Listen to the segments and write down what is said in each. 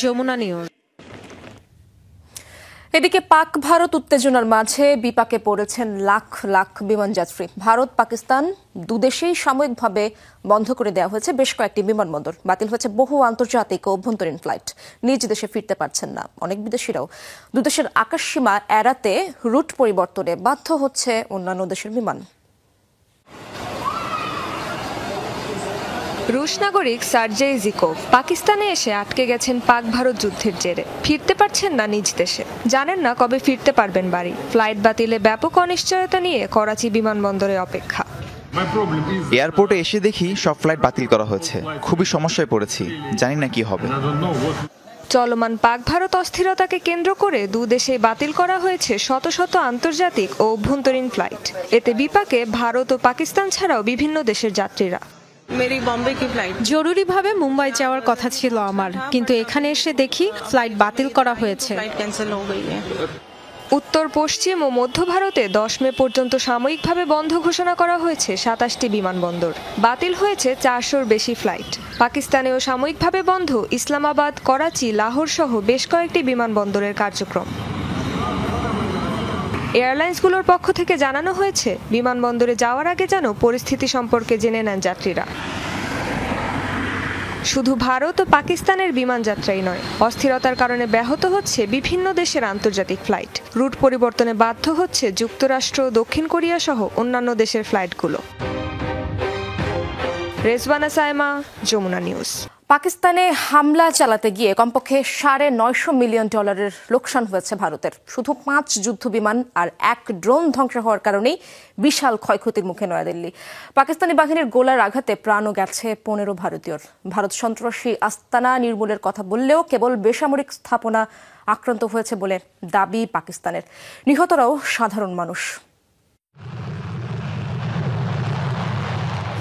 Jamuna news. এদিকে পাক ভারত উত্তেজনার মাঝে বিপাকে পড়েছেন লাখ লাখ বিমানযাত্রী। ভারত পাকিস্তান দুদেশেই সাময়িকভাবে বন্ধ করে দেওয়া হয়েছে বেশ কয়েকটি বিমানবন্দর। বাতিল হয়েছে বহু আন্তর্জাতিক ও অভ্যন্তরীণ ফ্লাইট। নিজ দেশে ফিরতে পারছেন না অনেক বিদেশিরাও। দুদেশের আকাশসীমা এড়াতে রুট পরিবর্তনে বাধ্য হচ্ছে অন্যান্য দেশের বিমান। রুশ নাগরিক সার্জেই জিকোভ পাকিস্তানে এসে আটকে গেছেন পাক ভারত যুদ্ধের জেরে। ফিরতে পারছেন না নিজ দেশে, জানেন না কবে ফিরতে পারবেন বাড়ি। ফ্লাইট বাতিলে ব্যাপক অনিশ্চয়তা নিয়ে করাচি বিমানবন্দরে অপেক্ষা। এয়ারপোর্টে এসে দেখি সব ফ্লাইট বাতিল করা হয়েছে। খুবই সমস্যায় পড়েছি, জানি না কি হবে। চলমান পাক ভারত অস্থিরতাকে কেন্দ্র করে দুদেশে বাতিল করা হয়েছে শত শত আন্তর্জাতিক ও অভ্যন্তরীণ ফ্লাইট। এতে বিপাকে ভারত ও পাকিস্তান ছাড়াও বিভিন্ন দেশের যাত্রীরা। জরুরিভাবে মুম্বাই যাওয়ার কথা ছিল আমার, কিন্তু এখানে এসে দেখি ফ্লাইট বাতিল করা হয়েছে। উত্তর পশ্চিম ও মধ্য ভারতে 10 মে পর্যন্ত সাময়িকভাবে বন্ধ ঘোষণা করা হয়েছে 27টি বিমানবন্দর। বাতিল হয়েছে 400-র বেশি ফ্লাইট। পাকিস্তানেও সাময়িকভাবে বন্ধ ইসলামাবাদ, করাচি, লাহোর সহ বেশ কয়েকটি বিমানবন্দরের কার্যক্রম। এয়ারলাইন্সগুলোর পক্ষ থেকে জানানো হয়েছে বিমানবন্দরে যাওয়ার আগে যেন পরিস্থিতি সম্পর্কে জেনে নেন যাত্রীরা। শুধু ভারত ও পাকিস্তানের বিমান যাত্রাই নয়, অস্থিরতার কারণে ব্যাহত হচ্ছে বিভিন্ন দেশের আন্তর্জাতিক ফ্লাইট। রুট পরিবর্তনে বাধ্য হচ্ছে যুক্তরাষ্ট্র, দক্ষিণ কোরিয়া সহ অন্যান্য দেশের ফ্লাইটগুলো। রেজওয়ানা সাইমা, যমুনা নিউজ। পাকিস্তানে হামলা চালাতে গিয়ে কমপক্ষে $950 মিলিয়ন লোকসান হয়েছে ভারতের। শুধু 5 যুদ্ধ বিমান আর 1 ড্রোন ধ্বংস হওয়ার কারণেই বিশাল ক্ষয়ক্ষতির মুখে নয়াদিল্লি। পাকিস্তানি বাহিনীর গোলার আঘাতে প্রাণও গেছে 15 ভারতীয়র। ভারত সন্ত্রাসী আস্তানা নির্মূলের কথা বললেও কেবল বেসামরিক স্থাপনা আক্রান্ত হয়েছে বলে দাবি পাকিস্তানের। নিহতরাও সাধারণ মানুষ।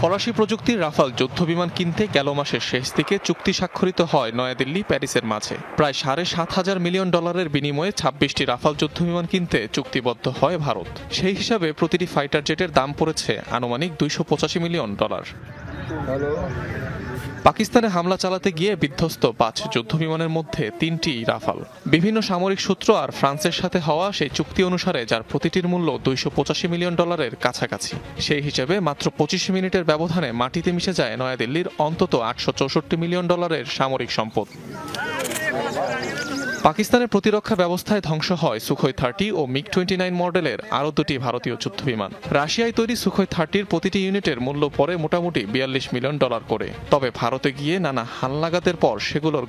ফরাসি প্রযুক্তির রাফাল যুদ্ধবিমান কিনতে গেল মাসের শেষ দিকে চুক্তি স্বাক্ষরিত হয় নয়াদিল্লি প্যারিসের মাঝে। প্রায় $7,500 মিলিয়ন বিনিময়ে 26টি রাফাল যুদ্ধবিমান কিনতে চুক্তিবদ্ধ হয় ভারত। সেই হিসাবে প্রতিটি ফাইটার জেটের দাম পড়েছে আনুমানিক $285 মিলিয়ন। পাকিস্তানে হামলা চালাতে গিয়ে বিধ্বস্ত 5 যুদ্ধবিমানের মধ্যে 3টি রাফাল। বিভিন্ন সামরিক সূত্র আর ফ্রান্সের সাথে হওয়া সেই চুক্তি অনুসারে যার প্রতিটির মূল্য $285 মিলিয়ন কাছাকাছি। সেই হিসেবে মাত্র 25 মিনিটের ব্যবধানে মাটিতে মিশে যায় নয়াদিল্লির অন্তত $864 মিলিয়ন সামরিক সম্পদ। পাকিস্তানের প্রতিরক্ষা ব্যবস্থায় ধ্বংস হয় সুখোই 30 ও মিগ-29 মডেলের আরও 2টি ভারতীয় যুদ্ধবিমান। রাশিয়ায় তৈরি সুখোই 30-র প্রতিটি ইউনিটের মূল্য পড়ে মোটামুটি $42 মিলিয়ন করে। তবে ভারতে গিয়ে নানা হালনাগাদের পর সেগুলোর